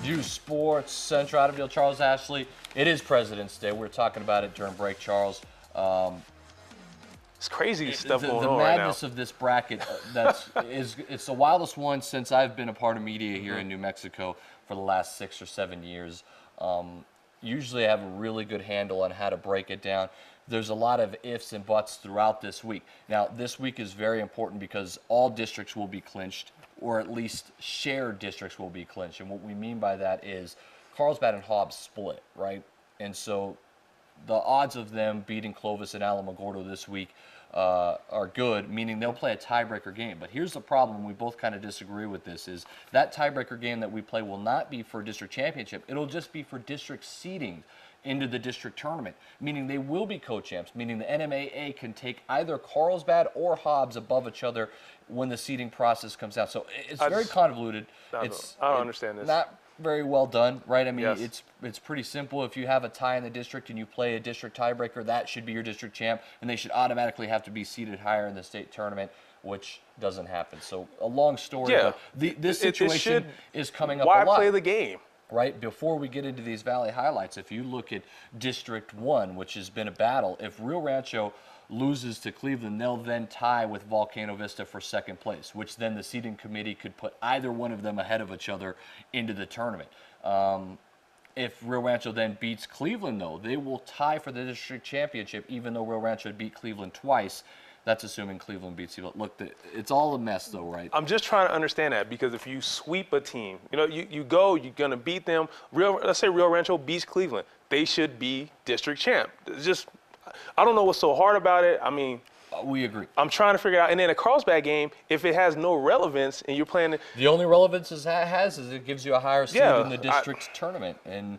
uSports, Central Adamdale, Charles Ashley. It is President's Day. We were talking about it during break, Charles. It's crazy stuff going on right now. The madness of this bracket, it's the wildest one since I've been a part of media here in New Mexico for the last 6 or 7 years. Usually I have a really good handle on how to break it down. There's a lot of ifs and buts throughout this week. Now, this week is very important because all districts will be clinched, or at least shared districts will be clinched. And what we mean by that is Carlsbad and Hobbs split, right? And so the odds of them beating Clovis and Alamogordo this week are good, meaning they'll play a tiebreaker game. But here's the problem, we both kind of disagree with this, is that tiebreaker game that we play will not be for district championship. It'll just be for district seeding into the district tournament, meaning they will be co-champs, meaning the NMAA can take either Carlsbad or Hobbs above each other when the seeding process comes out. So it's very convoluted. I don't understand this. Not very well done, right? I mean, Yes. it's pretty simple. If you have a tie in the district and you play a district tiebreaker, that should be your district champ, and they should automatically have to be seeded higher in the state tournament, which doesn't happen. So a long story, but this situation is coming up a lot. Why play the game? Right, before we get into these Valley highlights, if you look at District 1, which has been a battle, if Rio Rancho loses to Cleveland, they'll then tie with Volcano Vista for second place, which then the seeding committee could put either one of them ahead of each other into the tournament. If Rio Rancho then beats Cleveland, though, they will tie for the district championship, even though Rio Rancho beat Cleveland twice. That's assuming Cleveland beats you. Look, it's all a mess, though, right? I'm just trying to understand that, because if you sweep a team, you're going to beat them. Let's say Rio Rancho beats Cleveland. They should be district champ. It's just, I don't know what's so hard about it. I mean, we agree. I'm trying to figure it out. And then a Carlsbad game, if it has no relevance and you're playing the only relevance it has is it gives you a higher seed in the district tournament. And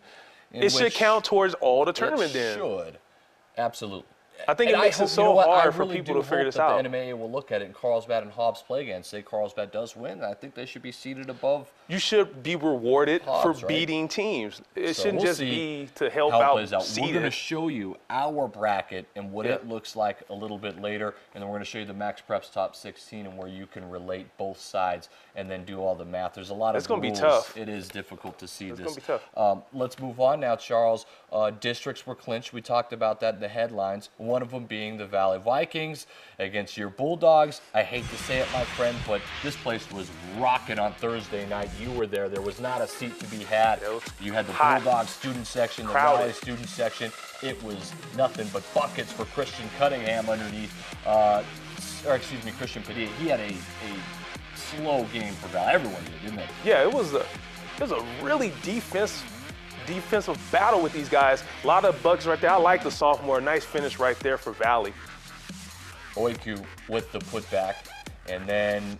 it should count towards all the tournament then. It should. Absolutely. I think it makes it so hard for people to figure this out. The NMAA will look at it and Carlsbad and Hobbs play again. Say Carlsbad does win. I think they should be seated above. You should be rewarded Hobbs, for beating teams. It so shouldn't we'll just be to help out. We're going to show you our bracket and what it looks like a little bit later, and then we're going to show you the Max Preps Top 16 and where you can relate both sides and then do all the math. There's a lot of rules. It's going to be tough. It is difficult to see this. It's going to be tough. Let's move on now, Charles. Districts were clinched. We talked about that in the headlines. One of them being the Valley Vikings against your Bulldogs. I hate to say it, my friend, but this place was rocking on Thursday night. You were there. There was not a seat to be had. You had the Bulldogs student section, the Valley student section. It was nothing but buckets for Christian Cunningham underneath, Christian Padilla. He had a slow game for Valley. Everyone did, didn't they? Yeah, it was a really defensive battle with these guys. A lot of bugs right there. I like the sophomore. Nice finish right there for Valley. Oiku with the putback. And then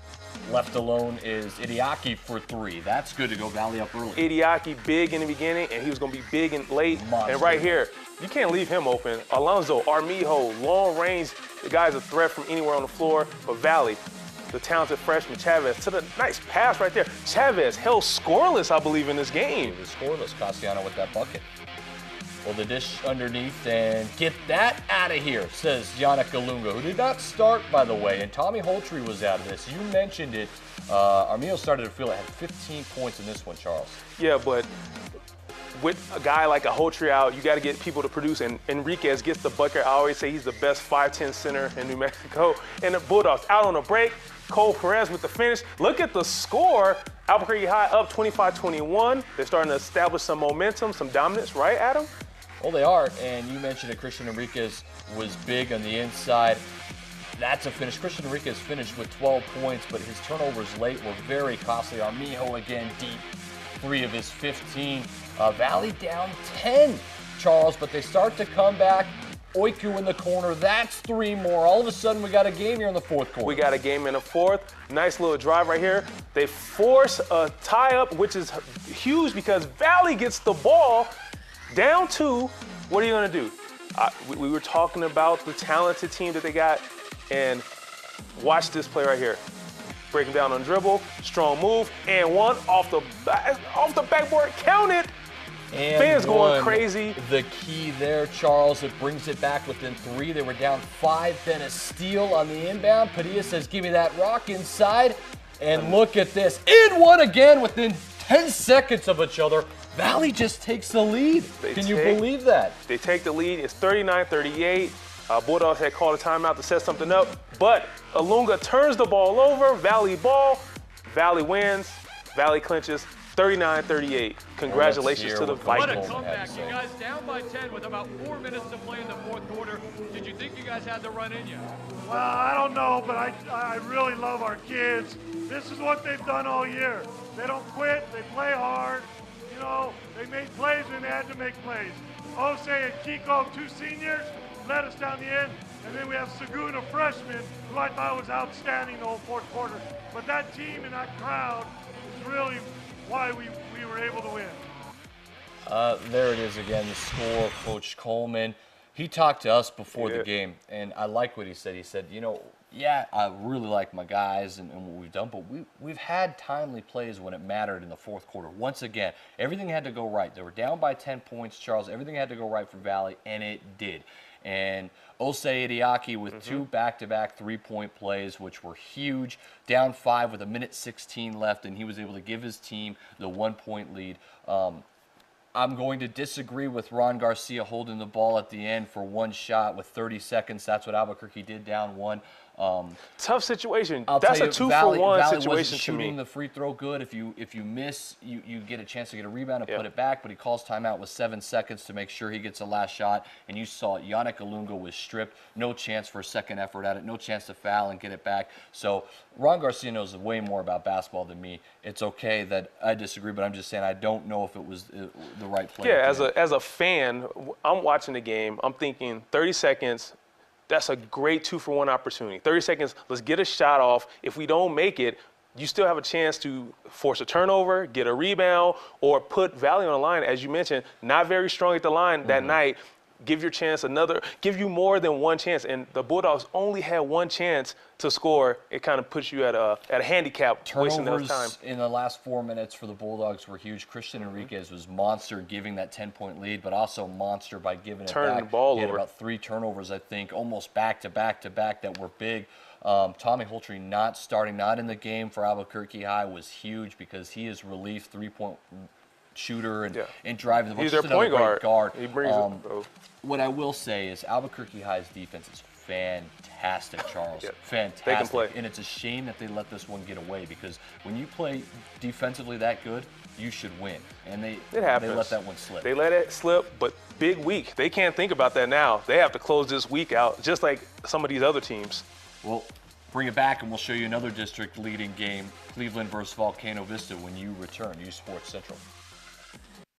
left alone is Idiaki for three. That's good to go Valley up early. Idiaki big in the beginning, and he was going to be big and late. Monster. And right here, you can't leave him open. Alonzo, Armijo, long range. The guy's a threat from anywhere on the floor. But Valley, the talented freshman Chavez, to the nice pass right there. Chavez held scoreless, I believe, in this game. It was scoreless, Cassiano with that bucket. Well, the dish underneath, and get that out of here, says Yannick Galunga, who did not start, by the way, and Tommy Holtree was out of this. You mentioned it. Armijo started to feel it, had 15 points in this one, Charles. Yeah, but with a guy like a Holtree out, you got to get people to produce, and Enriquez gets the bucket. I always say he's the best 5'10" center in New Mexico. And the Bulldogs out on a break. Cole Perez with the finish. Look at the score. Albuquerque High up 25-21. They're starting to establish some momentum, some dominance, right, Adam? Well, they are, and you mentioned that Christian Enriquez was big on the inside. That's a finish. Christian Enriquez finished with 12 points, but his turnovers late were very costly. Armijo again deep, 3 of his 15. Valley down 10, Charles, but they start to come back. Oiku in the corner, that's 3 more. All of a sudden, we got a game here in the fourth quarter. We got a game in the fourth. Nice little drive right here. They force a tie-up, which is huge because Valley gets the ball. Down 2, what are you going to do? We were talking about the talented team that they got, and watch this play right here. Breaking down on dribble, strong move, and one off the backboard, count it. And fans going crazy. The key there, Charles, it brings it back within 3. They were down 5, then a steal on the inbound. Padilla says, give me that rock inside. And look at this. In one again within 10 seconds of each other, Valley just takes the lead. Can you believe that? They take the lead. It's 39-38. Bulldogs had called a timeout to set something up, but Ilunga turns the ball over. Valley ball. Valley wins. Valley clinches. 39-38. Congratulations to the What a Vikings. comeback. You guys down by 10 with about 4 minutes to play in the fourth quarter. Did you think you guys had the run in you? Well, I don't know, but I really love our kids. This is what they've done all year. They don't quit. They play hard. You know, they made plays when they had to make plays. Ose and Kiko, 2 seniors, led us down the end. And then we have Sagun, a freshman, who I thought was outstanding the whole fourth quarter. But that team and that crowd is really why we were able to win. There it is again, the score, Coach Coleman. He talked to us before the game, and I like what he said. He said, you know, yeah, I really like my guys and what we've done, but we've had timely plays when it mattered in the fourth quarter. Once again, everything had to go right. They were down by 10 points, Charles. Everything had to go right for Valley, and it did. And Osei Idiaki with 2 back-to-back 3-point plays, which were huge. Down 5 with 1:16 left, and he was able to give his team the 1-point lead. I'm going to disagree with Ron Garcia holding the ball at the end for 1 shot with 30 seconds. That's what Albuquerque did, down 1. Tough situation. I'll That's tell a you, 2-for-1 Valley situation wasn't to shooting me. the free throw good. If you miss, you get a chance to get a rebound and put it back. But he calls timeout with 7 seconds to make sure he gets a last shot. And you saw it. Yannick Ilunga was stripped. No chance for a second effort at it. No chance to foul and get it back. So Ron Garcia knows way more about basketball than me. It's okay that I disagree, but I'm just saying I don't know if it was the right play. Yeah, as a fan, I'm watching the game. I'm thinking 30 seconds. That's a great 2-for-1 opportunity. 30 seconds, let's get a shot off. If we don't make it, you still have a chance to force a turnover, get a rebound, or put Valley on the line. As you mentioned, not very strong at the line that night. Give your chance give you more than 1 chance. And the Bulldogs only had 1 chance to score. It kind of puts you at a handicap, wasting those time. Turnovers in the last 4 minutes for the Bulldogs were huge. Christian Enriquez was monster giving that 10-point lead, but also monster by giving it Turning back. the ball he had over. about 3 turnovers, I think, almost back-to-back that were big. Tommy Holtry not in the game for Albuquerque High was huge because he is relief 3-point shooter and driving the ball. He's their Just another point great guard. He brings What I will say is Albuquerque High's defense is fantastic, Charles. Fantastic. They can play. And it's a shame that they let this one get away because when you play defensively that good, you should win. And they let that one slip. They let it slip, but big week. They can't think about that now. They have to close this week out, just like some of these other teams. Well, bring it back and we'll show you another district leading game, Cleveland versus Volcano Vista, when you return. uSports Central.